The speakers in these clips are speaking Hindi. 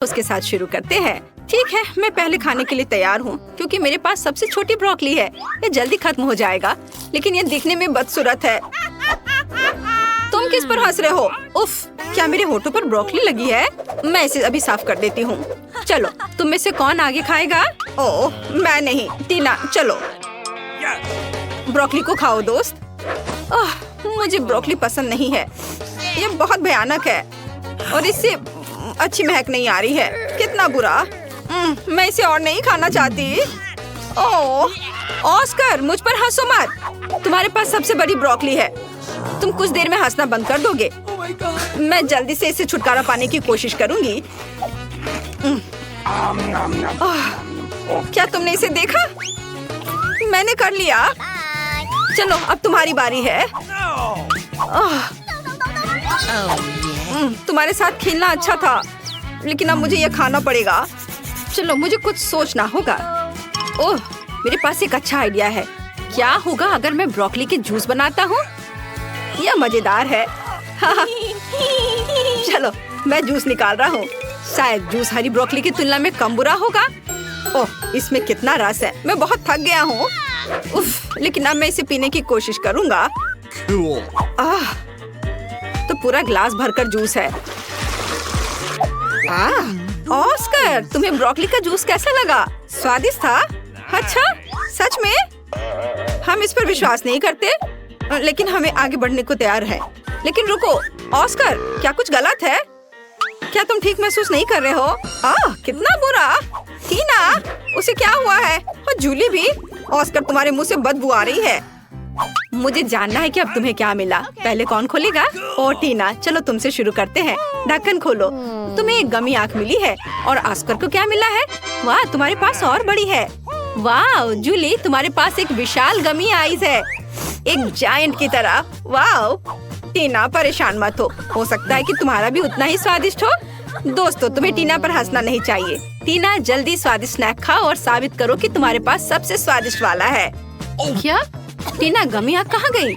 उसके साथ शुरू करते हैं। ठीक है, मैं पहले खाने के लिए तैयार हूँ क्योंकि मेरे पास सबसे छोटी ब्रोकली है। ये जल्दी खत्म हो जाएगा, लेकिन ये दिखने में बदसूरत है। तुम किस पर हंस रहे हो? उफ, क्या मेरे होठों पर ब्रोकली लगी है? मैं इसे अभी साफ कर देती हूँ। चलो, तुम में से कौन आगे खाएगा? ओह, मैं नहीं। टीना, चलो ब्रोकली को खाओ दोस्त। ओह, मुझे ब्रोकली पसंद नहीं है। ये बहुत भयानक है और इससे अच्छी महक नहीं आ रही है। कितना बुरा। मैं इसे और नहीं खाना चाहती। ओह, ऑस्कर, मुझ पर हंसो मत। तुम्हारे पास सबसे बड़ी ब्रोकली है। तुम कुछ देर में हंसना बंद कर दोगे? मैं जल्दी से इसे छुटकारा पाने की कोशिश करूंगी। क्या तुमने इसे देखा? मैंने कर लिया। चलो, अब तुम्हारी बारी है। तुम्हारे साथ खेलना अच्छा था, लेकिन अब मुझे यह खाना पड़ेगा। चलो, मुझे कुछ सोचना होगा। ओह, मेरे पास एक अच्छा आइडिया है। क्या होगा अगर मैं ब्रोकली के जूस बनाता हूँ? यह मजेदार है। चलो, मैं जूस निकाल रहा हूँ। शायद जूस हरी ब्रोकली की तुलना में कम बुरा होगा। ओह, इसमें कितना रस है। मैं बहुत थक गया हूँ। उफ, लेकिन अब मैं इसे पीने की कोशिश करूँगा। तो पूरा ग्लास भरकर जूस है। ऑस्कर, तुम्हें ब्रोकली का जूस कैसा लगा? स्वादिष्ट था? अच्छा, सच में? हम इस पर विश्वास नहीं करते, लेकिन हमें आगे बढ़ने को तैयार है। लेकिन रुको, ऑस्कर, क्या कुछ गलत है? क्या तुम ठीक महसूस नहीं कर रहे हो? कितना बुरा। टीना, उसे क्या हुआ है? और जूली भी। ऑस्कर, तुम्हारे मुंह से बदबू आ रही है। मुझे जानना है कि अब तुम्हें क्या मिला। पहले कौन खोलेगा? ओ टीना, चलो तुमसे शुरू करते हैं। ढक्कन खोलो। तुम्हें एक गमी आंख मिली है। और ऑस्कर को क्या मिला है? वाह, तुम्हारे पास और बड़ी है। वाह जूली, तुम्हारे पास एक विशाल गमी आईज है, एक जायंट की तरह। वाह टीना, परेशान मत हो सकता है कि तुम्हारा भी उतना ही स्वादिष्ट हो। दोस्तों, तुम्हें टीना पर हंसना नहीं चाहिए। टीना, जल्दी स्वादिष्ट स्नैक खाओ और साबित करो कि तुम्हारे पास सबसे स्वादिष्ट वाला है। क्या? टीना, गमी आंख कहाँ गई?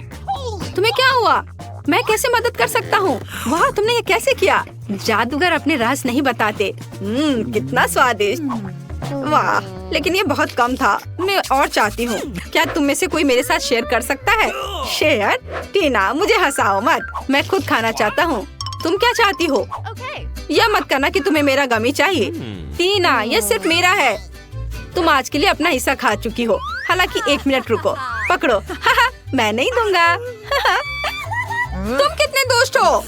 तुम्हें क्या हुआ? मैं कैसे मदद कर सकता हूँ? वाह, तुमने ये कैसे किया? जादूगर अपने राज नहीं बताते। कितना स्वादिष्ट। वाह, लेकिन ये बहुत कम था। मैं और चाहती हूँ। क्या तुम में से कोई मेरे साथ शेयर कर सकता है? शेयर? टीना, मुझे हंसाओ मत। मैं खुद खाना चाहता हूँ। तुम क्या चाहती हो? यह मत करना कि तुम्हें मेरा गमी चाहिए। टीना, यह सिर्फ मेरा है। तुम आज के लिए अपना हिस्सा खा चुकी हो। हालांकि 1 मिनट रुको, पकड़ो। मैं नहीं दूंगा। तुम कितने दोस्त हो?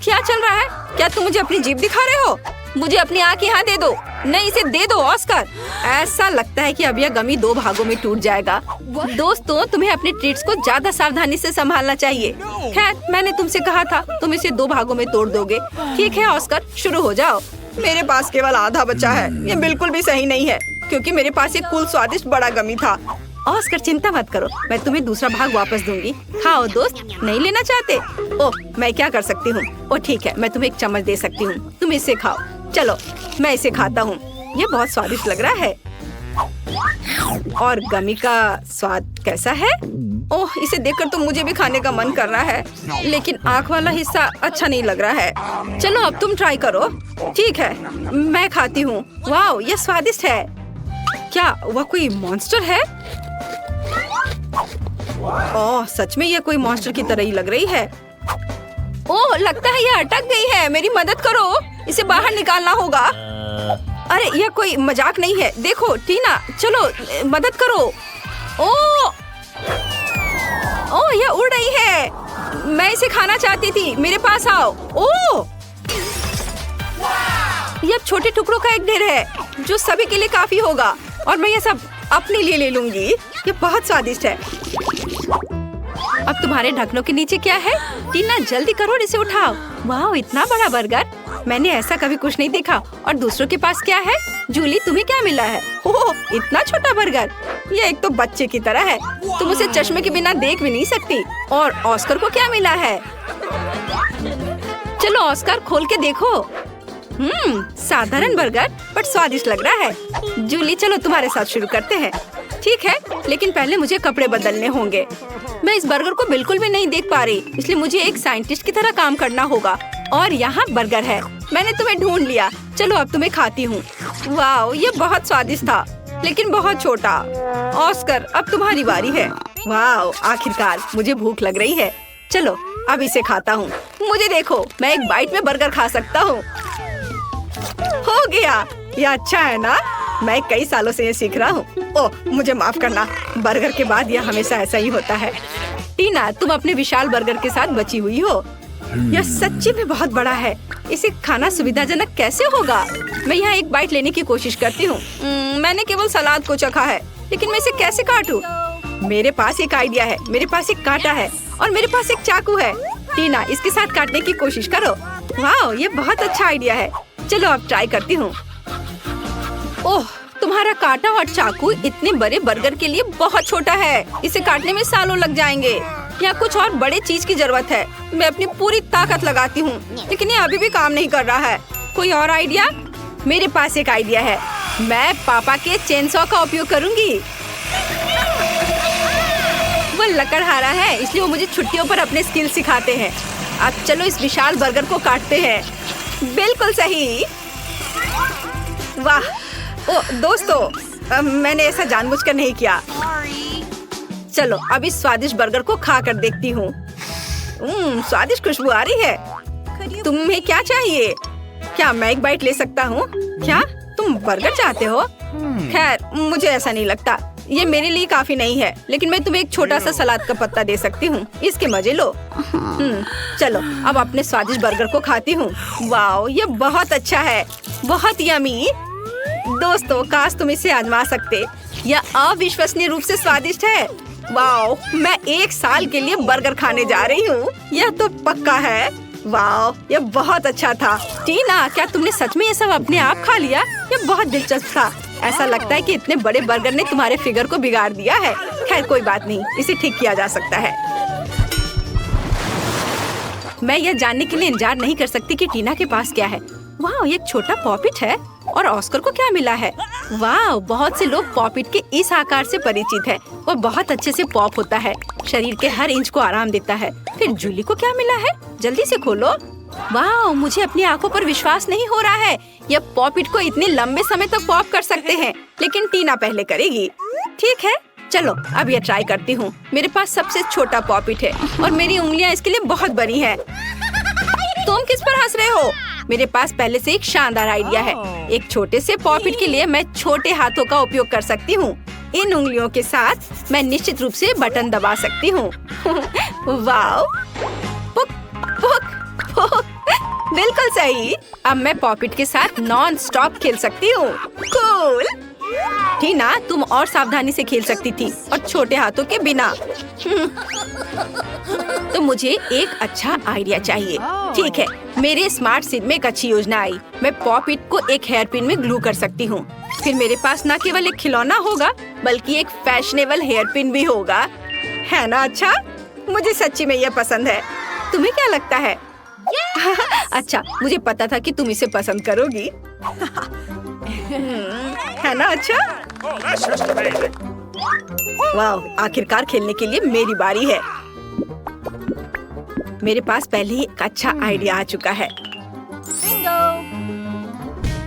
क्या चल रहा है? क्या तुम मुझे अपनी जीभ दिखा रहे हो? मुझे अपनी आँख यहाँ दे दो। नहीं, इसे दे दो ऑस्कर। ऐसा लगता है कि अब यह गमी 2 भागों में टूट जाएगा। दोस्तों, तुम्हें अपने ट्रीट्स को ज्यादा सावधानी से संभालना चाहिए। खैर, मैंने तुमसे कहा था, तुम इसे 2 भागों में तोड़ दोगे। ठीक है ऑस्कर, शुरू हो जाओ। मेरे पास केवल आधा बचा है। ये बिल्कुल भी सही नहीं है, क्योंकि मेरे पास एक कुल स्वादिष्ट बड़ा गमी था। ऑस्कर, चिंता मत करो, मैं तुम्हें दूसरा भाग वापस दूंगी। खाओ दोस्त, नहीं लेना चाहते? ओह, मैं क्या कर सकती हूँ? ओह ठीक है, मैं तुम्हें एक चम्मच दे सकती हूँ। तुम इसे खाओ। चलो, मैं इसे खाता हूँ। ये बहुत स्वादिष्ट लग रहा है। और गमी का स्वाद कैसा है? ओह, इसे देखकर तो मुझे भी खाने का मन कर रहा है, लेकिन आँख वाला हिस्सा अच्छा नहीं लग रहा है। चलो, अब तुम ट्राई करो। ठीक है, मैं खाती हूँ। वाह, ये स्वादिष्ट है। क्या वह कोई मॉन्स्टर है? ओह, सच में यह कोई मॉन्स्टर की तरह ही लग रही है। ओह, लगता है यह अटक गई है। मेरी मदद करो, इसे बाहर निकालना होगा। अरे, यह कोई मजाक नहीं है। देखो टीना, चलो मदद करो। ओह, यह उड़ रही है। मैं इसे खाना चाहती थी। मेरे पास आओ। ओह, यह छोटे टुकड़ों का एक ढेर है, जो सभी के लिए काफी होगा। और मैं यह सब अपने लिए ले लूंगी। ये बहुत स्वादिष्ट है। अब तुम्हारे ढक्कनों के नीचे क्या है? टीना, जल्दी करो और इसे उठाओ। वाह, इतना बड़ा बर्गर, मैंने ऐसा कभी कुछ नहीं देखा। और दूसरों के पास क्या है? जूली, तुम्हें क्या मिला है? ओह, इतना छोटा बर्गर। ये एक तो बच्चे की तरह है। तुम उसे चश्मे के बिना देख भी नहीं सकती। और ऑस्कर को क्या मिला है? चलो ऑस्कर, खोल के देखो। साधारण बर्गर, बट स्वादिष्ट लग रहा है। जूली, चलो तुम्हारे साथ शुरू करते हैं। ठीक है, लेकिन पहले मुझे कपड़े बदलने होंगे। मैं इस बर्गर को बिल्कुल भी नहीं देख पा रही, इसलिए मुझे एक साइंटिस्ट की तरह काम करना होगा। और यहाँ बर्गर है। मैंने तुम्हें ढूंढ लिया। चलो अब तुम्हें खाती हूँ। वाह, ये बहुत स्वादिष्ट था, लेकिन बहुत छोटा। ऑस्कर, अब तुम्हारी बारी है। वाह, आखिरकार मुझे भूख लग रही है। चलो अब इसे खाता हूँ। मुझे देखो, मैं एक बाइट में बर्गर खा सकता हूँ। हो गया, ये अच्छा है ना? मैं कई सालों से ये सीख रहा हूँ। ओह, मुझे माफ करना। बर्गर के बाद यह हमेशा ऐसा ही होता है। टीना, तुम अपने विशाल बर्गर के साथ बची हुई हो। यह सच्ची में बहुत बड़ा है। इसे खाना सुविधाजनक कैसे होगा? मैं यहाँ एक बाइट लेने की कोशिश करती हूँ। मैंने केवल सलाद को चखा है, लेकिन मैं इसे कैसे काटूं? मेरे पास एक आइडिया है। मेरे पास एक कांटा है और मेरे पास एक चाकू है। टीना, इसके साथ काटने की कोशिश करो। वाह, ये बहुत अच्छा आइडिया है। चलो अब ट्राई करती हूँ। ओह, तुम्हारा कांटा और चाकू इतने बड़े बर्गर के लिए बहुत छोटा है। इसे काटने में सालों लग जाएंगे। यहाँ कुछ और बड़े चीज की जरूरत है। मैं अपनी पूरी ताकत लगाती हूँ, लेकिन ये अभी भी काम नहीं कर रहा है। कोई और आइडिया? मेरे पास एक आइडिया है। मैं पापा के चेनसॉ का उपयोग करूँगी। वो लकड़हारा है, इसलिए वो मुझे छुट्टियों पर अपने स्किल सिखाते हैं। अब चलो इस विशाल बर्गर को काटते हैं। बिल्कुल सही। वाह, ओ दोस्तों, मैंने ऐसा जानबूझकर नहीं किया। चलो अब इस स्वादिष्ट बर्गर को खा कर देखती हूँ। स्वादिष्ट खुशबू आ रही है। तुम्हें क्या चाहिए? क्या मैं एक बाइट ले सकता हूँ? क्या तुम बर्गर चाहते हो? खैर, मुझे ऐसा नहीं लगता। ये मेरे लिए काफी नहीं है, लेकिन मैं तुम्हें एक छोटा सा सलाद का पत्ता दे सकती हूँ। इसके मजे लो। चलो अब अपने स्वादिष्ट बर्गर को खाती हूँ। वाओ, ये बहुत अच्छा है, बहुत यमी। दोस्तों, काश तुम इसे आजमा सकते। यह अविश्वसनीय रूप से स्वादिष्ट है। वाओ, मैं 1 साल के लिए बर्गर खाने जा रही हूँ। यह तो पक्का है। वाओ, यह बहुत अच्छा था। टीना, क्या तुमने सच में ये सब अपने आप खा लिया? यह बहुत दिलचस्प था। ऐसा लगता है कि इतने बड़े बर्गर ने तुम्हारे फिगर को बिगाड़ दिया है। खैर कोई बात नहीं, इसे ठीक किया जा सकता है। मैं यह जानने के लिए इंतजार नहीं कर सकती कि टीना के पास क्या है। वाह, ये एक छोटा पॉपिट है। और ऑस्कर को क्या मिला है? वाह, बहुत से लोग पॉपिट के इस आकार से परिचित हैं और बहुत अच्छे से पॉप होता है। शरीर के हर इंच को आराम देता है। फिर जूली को क्या मिला है? जल्दी से खोलो। वाह, मुझे अपनी आंखों पर विश्वास नहीं हो रहा है। यह पॉपिट को इतने लंबे समय तक पॉप कर सकते हैं, लेकिन टीना पहले करेगी। ठीक है, चलो अब यह ट्राई करती हूँ। मेरे पास सबसे छोटा पॉपिट है और मेरी उंगलियाँ इसके लिए बहुत बड़ी है। तुम किस पर हंस रहे हो? मेरे पास पहले से एक शानदार आइडिया है। एक छोटे से पॉपिट के लिए मैं छोटे हाथों का उपयोग कर सकती हूँ। इन उंगलियों के साथ मैं निश्चित रूप से बटन दबा सकती हूँ। वाओ, पुक पुक पुक, बिल्कुल सही। अब मैं पॉपिट के साथ नॉन स्टॉप खेल सकती हूँ। कूल। टीना, तुम और सावधानी से खेल सकती थी और छोटे हाथों के बिना। तो मुझे एक अच्छा आइडिया चाहिए। ठीक है, मेरे स्मार्ट सिर में एक अच्छी योजना आई। मैं पॉपिट को एक हेयर पिन में ग्लू कर सकती हूँ। फिर मेरे पास न केवल एक खिलौना होगा, बल्कि एक फैशनेबल हेयर पिन भी होगा। है ना अच्छा? मुझे सच्ची में यह पसंद है। तुम्हें क्या लगता है? अच्छा, मुझे पता था कि तुम इसे पसंद करोगी। है ना अच्छा? वाह, आखिरकार खेलने के लिए मेरी बारी है। मेरे पास पहले ही एक अच्छा आइडिया आ चुका है।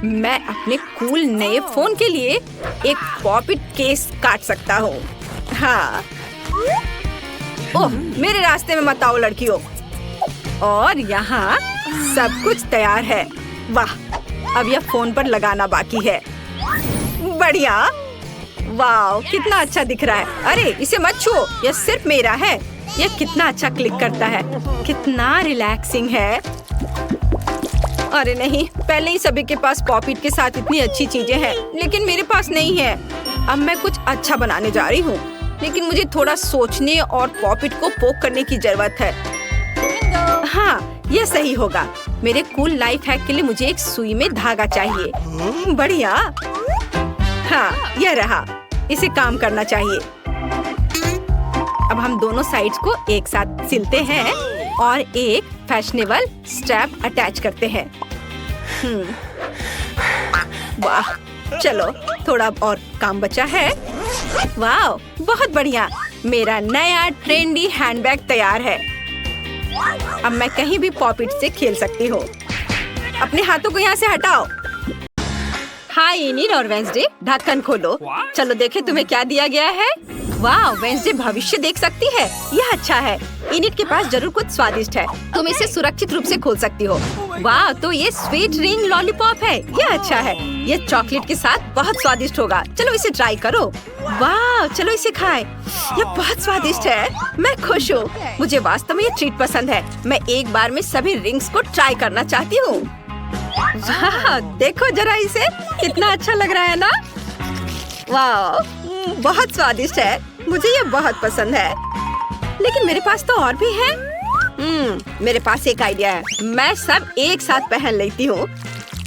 मैं अपने कूल नए फोन के लिए एक पॉपिट केस काट सकता हूँ। हाँ। ओह, मेरे रास्ते में मत आओ लड़कियों। और यहाँ सब कुछ तैयार है। वाह, अब यह फोन पर लगाना बाकी है। बढ़िया। वाह, कितना अच्छा दिख रहा है। अरे इसे मत छू, यह सिर्फ मेरा है। यह कितना अच्छा क्लिक करता है, कितना रिलैक्सिंग है। अरे नहीं, पहले ही सभी के पास पॉपिट के साथ इतनी अच्छी चीजें हैं, लेकिन मेरे पास नहीं है। अब मैं कुछ अच्छा बनाने जा रही हूँ, लेकिन मुझे थोड़ा सोचने और पॉपिट को पोक करने की जरूरत है। हाँ, यह सही होगा। मेरे कूल लाइफ हैक के लिए मुझे एक सुई में धागा चाहिए। बढ़िया। हाँ, यह रहा। इसे काम करना चाहिए। अब हम दोनों साइड्स को एक साथ सिलते हैं और एक फैशनेबल स्ट्रैप अटैच करते हैं। वाह, चलो थोड़ा और काम बचा है। वाह, बहुत बढ़िया। मेरा नया ट्रेंडी हैंडबैग तैयार है। अब मैं कहीं भी पॉपिट से खेल सकती हूँ। अपने हाथों को यहाँ से हटाओ। हाय इनिट और वेंसडे, ढक्कन खोलो। चलो देखे तुम्हें क्या दिया गया है। वाह, वेंसडे भविष्य देख सकती है। यह अच्छा है। इनिट के पास जरूर कुछ स्वादिष्ट है। तुम इसे सुरक्षित रूप से खोल सकती हो। वाह, तो ये स्वीट रिंग लॉलीपॉप है। यह अच्छा है। यह चॉकलेट के साथ बहुत स्वादिष्ट होगा। चलो इसे ट्राई करो। वाह, चलो इसे खाएं। यह बहुत स्वादिष्ट है। मैं खुश हूँ। मुझे वास्तव में ये ट्रीट पसंद है। मैं एक बार में सभी रिंग्स को ट्राई करना चाहती हूँ। वाह, देखो जरा इसे, कितना अच्छा लग रहा है ना। वाह, बहुत स्वादिष्ट है। मुझे ये बहुत पसंद है। लेकिन मेरे पास तो और भी है। मेरे पास एक आइडिया है। मैं सब एक साथ पहन लेती हूँ।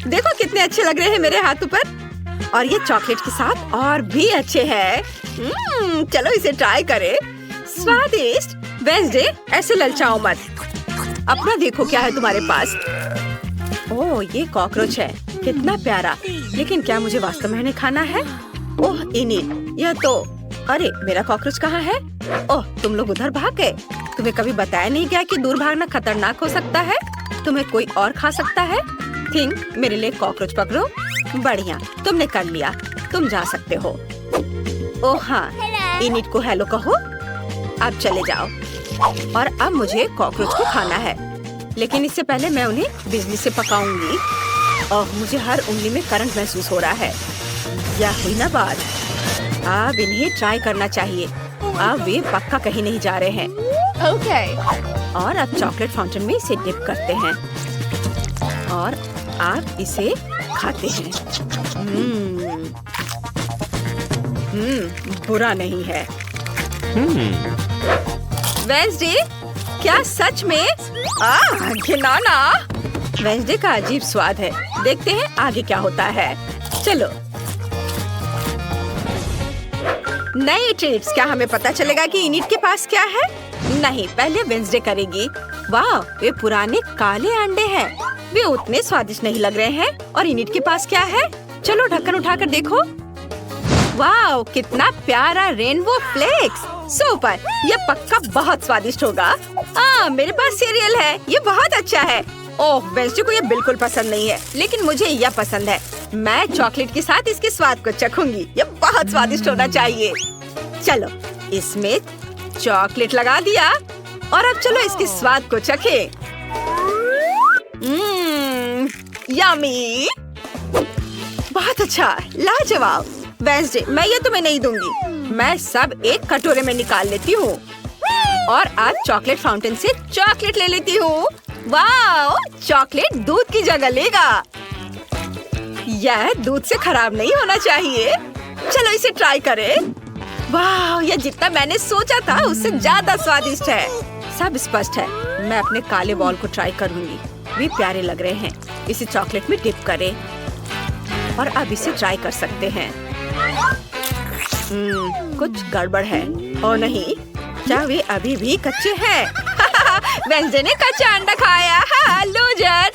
देखो कितने अच्छे लग रहे हैं मेरे हाथों पर। और ये चॉकलेट के साथ और भी अच्छे हैं। चलो इसे ट्राई करें। स्वादिष्ट। वेंसडे, ऐसे ललचाओ मत। अपना देखो क्या है तुम्हारे पास। ओह, ये कॉकरोच है। कितना प्यारा। लेकिन क्या मुझे वास्तव में इन्हें खाना है? ओह इनिट, यह तो, अरे मेरा कॉकरोच कहाँ है? ओह, तुम लोग उधर भाग गए। तुम्हें कभी बताया नहीं गया कि दूर भागना खतरनाक हो सकता है। तुम्हें कोई और खा सकता है। थिंक, मेरे लिए कॉकरोच पकड़ो। बढ़िया, तुमने कर लिया। तुम जा सकते हो। ओह हाँ, इनिट को हेलो कहो। अब चले जाओ। और अब मुझे कॉकरोच को खाना है। लेकिन इससे पहले मैं उन्हें बिजली से पकाऊंगी। ओह, मुझे हर उंगली में करंट महसूस हो रहा है। यह हुई ना बात। अब इन्हें ट्राई करना चाहिए। अब वे पक्का कहीं नहीं जा रहे हैं। और अब चॉकलेट फाउंटेन में इसे डिप करते हैं और आप इसे खाते हैं। बुरा नहीं है। वेंसडे, क्या सच में? घिनौना। वेंसडे का अजीब स्वाद है। देखते हैं आगे क्या होता है। चलो। नए ट्रीट्स। क्या हमें पता चलेगा कि इनिट के पास क्या है? नहीं, पहले वेंसडे करेगी। वाह, वे पुराने काले अंडे हैं। वे उतने स्वादिष्ट नहीं लग रहे हैं। और इनिट के पास क्या है? चलो ढक्कन उठाकर देखो। वाह, कितना प्यारा रेनबो फ्लेक्स। सुपर, यह पक्का बहुत स्वादिष्ट होगा। मेरे पास सीरियल है। ये बहुत अच्छा है। ओह, वेंसडे को ये बिल्कुल पसंद नहीं है। लेकिन मुझे यह पसंद है। मैं चॉकलेट के साथ इसके स्वाद को चखूंगी। ये बहुत स्वादिष्ट होना चाहिए। चलो, इसमें चॉकलेट लगा दिया। और अब चलो इसके स्वाद को चखें। यम्मी। बहुत अच्छा, लाजवाब। वेंसडे, मैं ये तुम्हें नहीं दूंगी। मैं सब एक कटोरे में निकाल लेती हूँ। और आज चॉकलेट फाउंटेन से चॉकलेट ले लेती हूँ। वाह, चॉकलेट दूध की जगह लेगा। यह दूध से खराब नहीं होना चाहिए। चलो इसे ट्राई करें। वाह, यह जितना मैंने सोचा था उससे ज्यादा स्वादिष्ट है। सब स्पष्ट है। मैं अपने काले बॉल को ट्राई करूंगी। वे प्यारे लग रहे हैं। इसे चॉकलेट में डिप करें। और अब इसे ट्राई कर सकते हैं। कुछ गड़बड़ है। ओ नहीं, क्या वे अभी भी कच्चे हैं? वेंसडे ने कच्चा अंडा खाया। लूजर।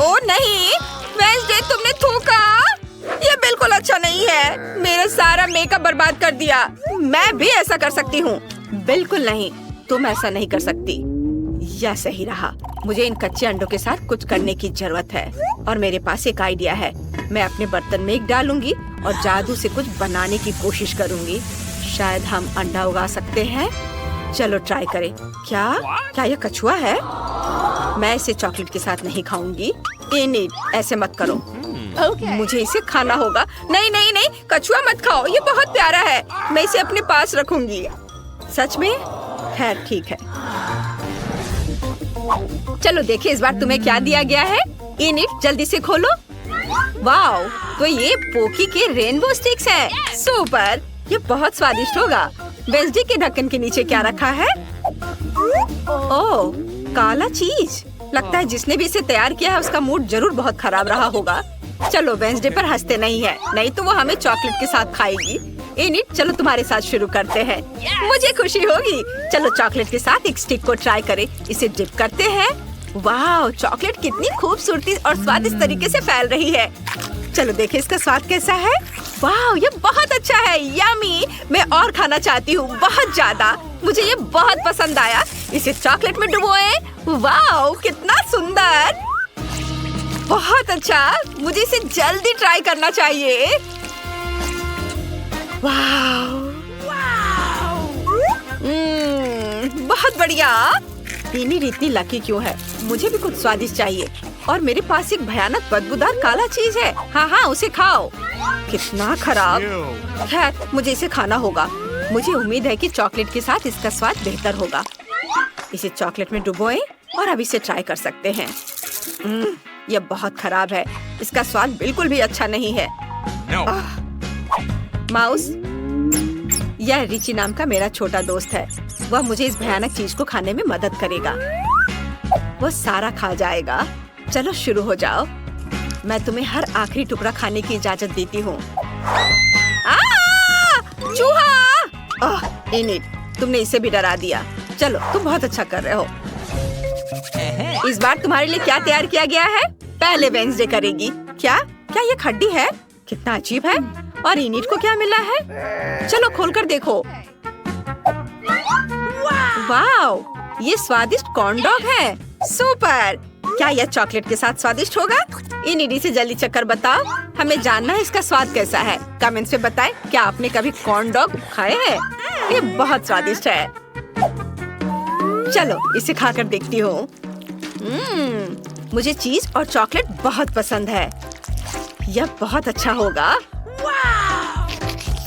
ओ नहीं, वेंसडे तुमने थूका। ये बिल्कुल अच्छा नहीं है। मेरा सारा मेकअप बर्बाद कर दिया। मैं भी ऐसा कर सकती हूँ। बिल्कुल नहीं, तुम ऐसा नहीं कर सकती। यह सही रहा। मुझे इन कच्चे अंडों के साथ कुछ करने की जरूरत है। और मेरे पास एक आइडिया है। मैं अपने बर्तन में एक डालूंगी और जादू से कुछ बनाने की कोशिश करूंगी। शायद हम अंडा उगा सकते हैं। चलो ट्राई करें। क्या यह कछुआ है? मैं इसे चॉकलेट के साथ नहीं खाऊंगी। इनिट, ऐसे मत करो। मुझे इसे खाना होगा। नहीं नहीं नहीं, कछुआ मत खाओ। ये बहुत प्यारा है। मैं इसे अपने पास रखूंगी। सच में? खैर ठीक है। चलो देखिए इस बार तुम्हें क्या दिया गया है। इनिट, जल्दी से खोलो। वाओ, तो ये पोकी के रेनबो स्टिक्स हैं। सुपर, ये बहुत स्वादिष्ट होगा। वेंसडे के ढक्कन के नीचे क्या रखा है? ओह, काला चीज। लगता है जिसने भी इसे तैयार किया है उसका मूड जरूर बहुत खराब रहा होगा। चलो वेंसडे पर हंसते नहीं है, नहीं तो वो हमें चॉकलेट के साथ खाएगी। इनिट, चलो तुम्हारे साथ शुरू करते हैं। मुझे खुशी होगी। चलो चॉकलेट के साथ एक स्टिक को ट्राई करें। इसे डिप करते हैं। वाह, चॉकलेट कितनी खूबसूरती और स्वादिष्ट तरीके से फैल रही है। चलो देखें इसका स्वाद कैसा है। वाह, ये बहुत अच्छा है। यम्मी। मैं और खाना चाहती हूँ, बहुत ज्यादा। मुझे ये बहुत पसंद आया। इसे चॉकलेट में डुबोएं वाओ, कितना सुंदर! बहुत अच्छा, मुझे इसे जल्दी ट्राई करना चाहिए। वाओ, बहुत बढ़िया। इन्हीं इतनी लकी क्यों है? मुझे भी कुछ स्वादिष्ट चाहिए। और मेरे पास एक भयानक बदबूदार काला चीज है। हाँ हाँ, उसे खाओ। कितना खराब। खैर, मुझे इसे खाना होगा। मुझे उम्मीद है कि चॉकलेट के साथ इसका स्वाद बेहतर होगा। इसे चॉकलेट में डुबोएं और अब इसे ट्राई कर सकते हैं। यह बहुत खराब है। इसका स्वाद बिल्कुल भी अच्छा नहीं है। माउस, यह रिची नाम का मेरा छोटा दोस्त है। वह मुझे इस भयानक चीज को खाने में मदद करेगा। वो सारा खा जाएगा। चलो शुरू हो जाओ। मैं तुम्हें हर आखिरी टुकड़ा खाने की इजाजत देती हूँ। चूहा! इनिट, तुमने इसे भी डरा दिया। चलो, तुम बहुत अच्छा कर रहे हो। इस बार तुम्हारे लिए क्या तैयार किया गया है? पहले वेंसडे करेगी। क्या क्या ये खड्डी है? कितना अजीब है। और इनिट को क्या मिला है? चलो खोलकर देखो। वाओ, ये स्वादिष्ट कॉर्न डॉग है। सुपर! क्या यह चॉकलेट के साथ स्वादिष्ट होगा? इनिडी से जल्दी चक्कर बताओ। हमें जानना है इसका स्वाद कैसा है। कमेंट्स में बताएं, क्या आपने कभी कॉर्न डॉग खाए हैं? ये बहुत स्वादिष्ट है। चलो, इसे खाकर देखती हूँ। मुझे चीज और चॉकलेट बहुत पसंद है। यह बहुत अच्छा होगा।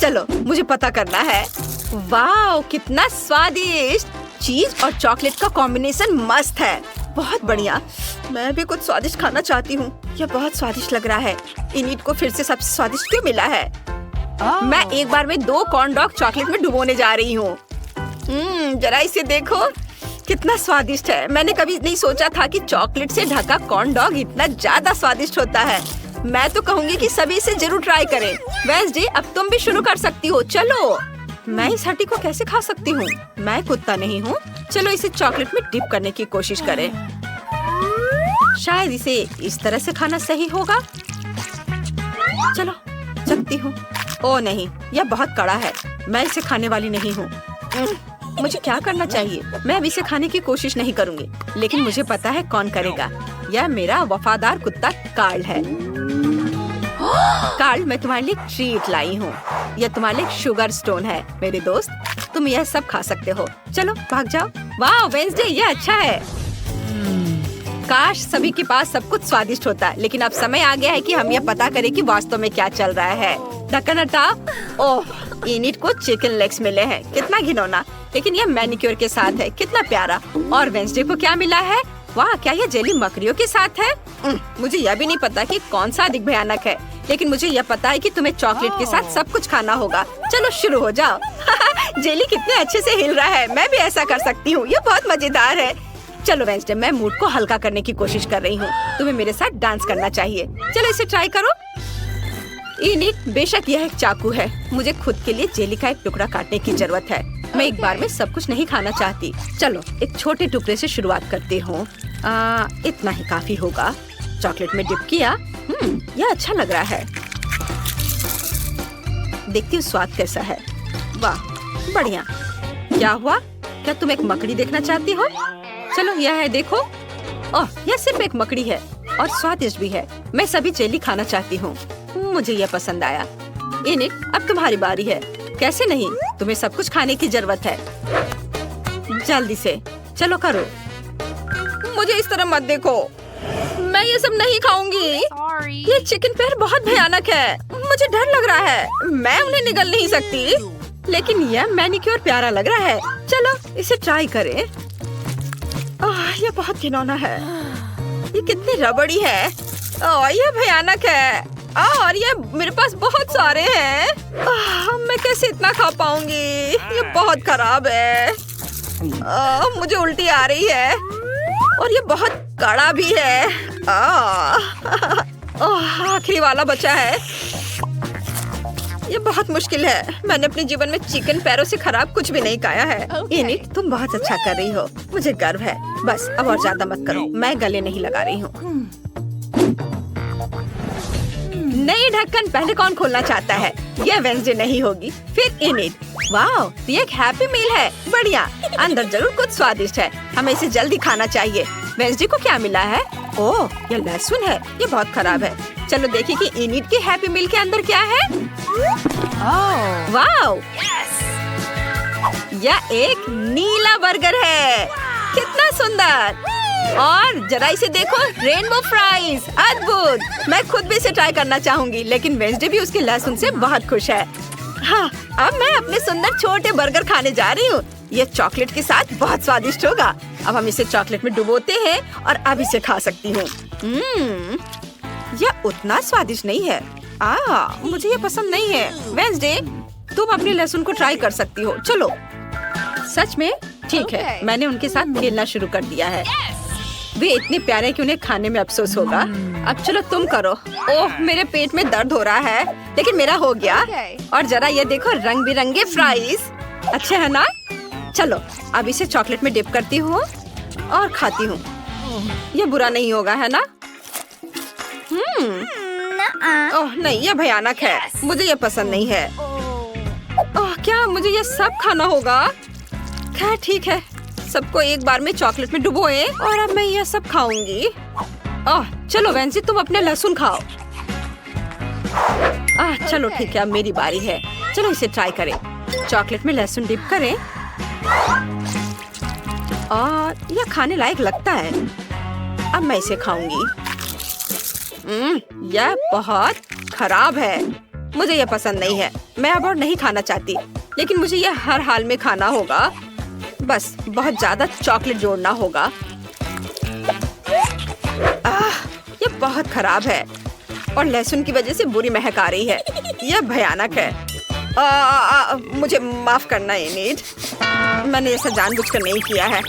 चलो, मुझे पता करना है। वाओ, कितना स्वादिष्ट! चीज और चॉकलेट का कॉम्बिनेशन मस्त है। बहुत बढ़िया। मैं भी कुछ स्वादिष्ट खाना चाहती हूँ। यह बहुत स्वादिष्ट लग रहा है। इनिट को फिर से सबसे स्वादिष्ट क्यों मिला है? मैं एक बार में 2 कॉर्न डॉग चॉकलेट में डुबोने जा रही हूँ। जरा इसे देखो, कितना स्वादिष्ट है। मैंने कभी नहीं सोचा था कि चॉकलेट से ढका कॉर्न डॉग इतना ज्यादा स्वादिष्ट होता है। मैं तो कहूँगी कि सभी इसे जरूर ट्राई करें। वेंसडे, अब तुम भी शुरू कर सकती हो। चलो, मैं इस हड्डी को कैसे खा सकती हूँ? मैं कुत्ता नहीं हूँ। चलो, इसे चॉकलेट में डिप करने की कोशिश करें। शायद इसे इस तरह से खाना सही होगा। चलो, चखती हूँ। ओ नहीं, यह बहुत कड़ा है। मैं इसे खाने वाली नहीं हूँ। मुझे क्या करना चाहिए? मैं अब इसे खाने की कोशिश नहीं करूँगी, लेकिन मुझे पता है कौन करेगा। यह मेरा वफादार कुत्ता कार्ल है। कार्ल, मैं तुम्हारे लिए ट्रीट लाई हूँ। यह तुम्हारे लिए शुगर स्टोन है मेरे दोस्त। तुम यह सब खा सकते हो। चलो, भाग जाओ। वाह वेंसडे, यह अच्छा है। काश सभी के पास सब कुछ स्वादिष्ट होता, लेकिन अब समय आ गया है कि हम यह पता करें कि वास्तव में क्या चल रहा है। ढक्कन हटाओ। ओह, इनिट को चिकन लेग्स मिले हैं। कितना घिनौना, लेकिन यह मैनिक्योर के साथ है। कितना प्यारा। और वेंसडे को क्या मिला है? वाह, क्या यह जेली मकड़ियों के साथ है? मुझे यह भी नहीं पता कि कौन सा अधिक भयानक है, लेकिन मुझे यह पता है कि तुम्हें चॉकलेट के साथ सब कुछ खाना होगा। चलो शुरू हो जाओ। जेली कितने अच्छे से हिल रहा है। मैं भी ऐसा कर सकती हूँ। यह बहुत मजेदार है। चलो वेंसडे, मैं मूड को हल्का करने की कोशिश कर रही हूँ। तुम्हें मेरे साथ डांस करना चाहिए। चलो, इसे ट्राई करो। इनिट, बेशक यह एक चाकू है। मुझे खुद के लिए जेली का एक टुकड़ा काटने की जरूरत है। मैं एक बार में सब कुछ नहीं खाना चाहती। चलो, एक छोटे टुकड़े से शुरुआत करती हूँ। इतना ही काफी होगा। चॉकलेट में डिप किया। यह अच्छा लग रहा है। देखती हूँ स्वाद कैसा है। वाह, बढ़िया। क्या हुआ? क्या तुम एक मकड़ी देखना चाहती हो? चलो, यह है, देखो। ओह, यह सिर्फ एक मकड़ी है और स्वादिष्ट भी है। मैं सभी जेली खाना चाहती हूँ। मुझे यह पसंद आया। इनिट, अब तुम्हारी बारी है। कैसे नहीं, तुम्हें सब कुछ खाने की जरूरत है। जल्दी से, चलो करो। मुझे इस तरह मत देखो। मैं ये सब नहीं खाऊंगी। ये चिकन पैर बहुत भयानक है। मुझे डर लग रहा है। मैं उन्हें निगल नहीं सकती। लेकिन यह मैनिक्योर प्यारा लग रहा है। चलो, इसे ट्राई करें। यह बहुत घिनौना है। ये कितनी रबड़ी है। यह भयानक है। और ये मेरे पास बहुत सारे हैं। मैं कैसे इतना खा पाऊंगी? ये बहुत खराब है। मुझे उल्टी आ रही है और ये बहुत कड़ा भी है। आखिरी वाला बचा है। ये बहुत मुश्किल है। मैंने अपने जीवन में चिकन पैरों से खराब कुछ भी नहीं खाया है। इनिट, तुम बहुत अच्छा कर रही हो। मुझे गर्व है। बस अब और ज्यादा मत करो। मैं गले नहीं लगा रही हूँ। नहीं ये ढक्कन पहले कौन खोलना चाहता है? ये वेंसडे नहीं होगी, फिर इनिट। वाओ, तो ये एक हैप्पी मील है। बढ़िया, अंदर जरूर कुछ स्वादिष्ट है। हमें इसे जल्दी खाना चाहिए। वेंसडे को क्या मिला है? ओह, ये लहसुन है। ये बहुत खराब है। चलो देखिए कि इनिट के हैप्पी मील के अंदर क्या है। वाओ, यह एक नीला बर्गर है। कितना सुंदर! और जरा इसे देखो, रेनबो फ्राइज, अद्भुत! मैं खुद भी इसे ट्राई करना चाहूंगी, लेकिन वेंसडे भी उसके लहसुन से बहुत खुश है। हाँ, अब मैं अपने सुंदर छोटे बर्गर खाने जा रही हूँ। ये चॉकलेट के साथ बहुत स्वादिष्ट होगा। अब हम इसे चॉकलेट में डुबोते हैं और अब इसे खा सकती हूँ। यह उतना स्वादिष्ट नहीं है। मुझे ये पसंद नहीं है। वेंसडे, तुम अपने लहसुन को ट्राई कर सकती हो। चलो। सच में? ठीक है, मैंने उनके साथ खेलना शुरू कर दिया है। वे इतने प्यारे कि उन्हें खाने में अफसोस होगा। अब चलो तुम करो। ओह, मेरे पेट में दर्द हो रहा है, लेकिन मेरा हो गया। और जरा ये देखो, रंग बिरंगे फ्राइज। अच्छे है ना? चलो, अब इसे चॉकलेट में डिप करती हूँ और खाती हूँ। ये बुरा नहीं होगा, है ना? ओह नहीं, ये भयानक है। मुझे ये पसंद नहीं है। ओह, क्या मुझे ये सब खाना होगा? खैर ठीक है, सबको एक बार में चॉकलेट में डुबोए और अब मैं ये सब खाऊंगी। ओह, चलो वेंसी, तुम अपने लहसुन खाओ। चलो ठीक है, अब मेरी बारी है। चलो इसे ट्राई करें। चॉकलेट में लहसुन डिप करें और यह खाने लायक लगता है। अब मैं इसे खाऊंगी। यह बहुत खराब है। मुझे यह पसंद नहीं है। मैं अब और नहीं खाना चाहती, लेकिन मुझे यह हर हाल में खाना होगा। बस बहुत ज्यादा चॉकलेट जोड़ना होगा। ये बहुत खराब है और लहसुन की वजह से बुरी महक आ रही है। यह भयानक है। मुझे माफ करना इनिट। मैंने ऐसा जानबूझकर नहीं किया है।